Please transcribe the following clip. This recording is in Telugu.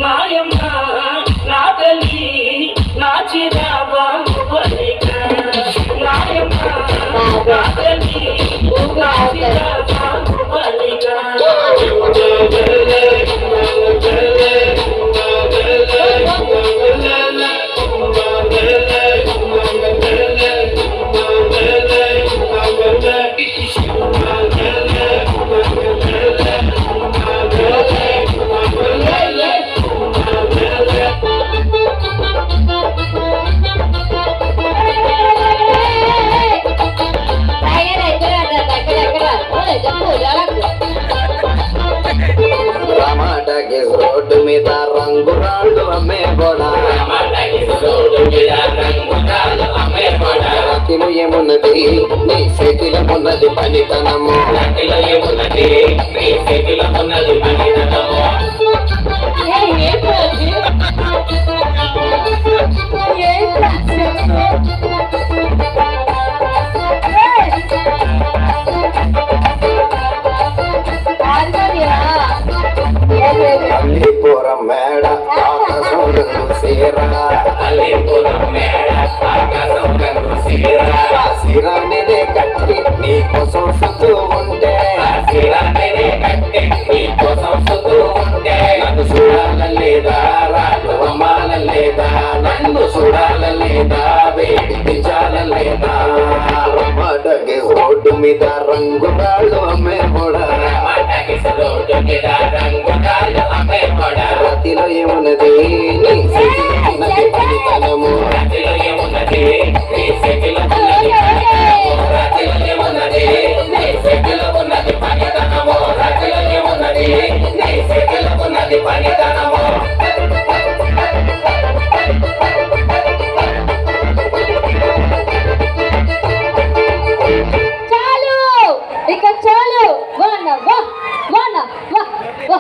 నాయమ్మ నా తల్లి నా చిరాబాలిక నాయమ్మ నా తల్లి నా చిరాబాలిక రోడ్డు మీద రంగురాళ్ళు అమ్మే కూడా రాతిలో ఏమున్నది నీ చేతిలో ఉన్నది పనితనము అల్లిపురం మేడ ఆకాశం రంగు సిరానినే కట్టి నీ కోసం సుతూ ఉంటే నన్ను చూడాలలేదా రాళ్ళు అమ్మాలలేదా నన్ను చూడాలలేదా వేడించాలలేదా రోడ్డు మీద రంగు రాళ్ళు అమ్మే కూడా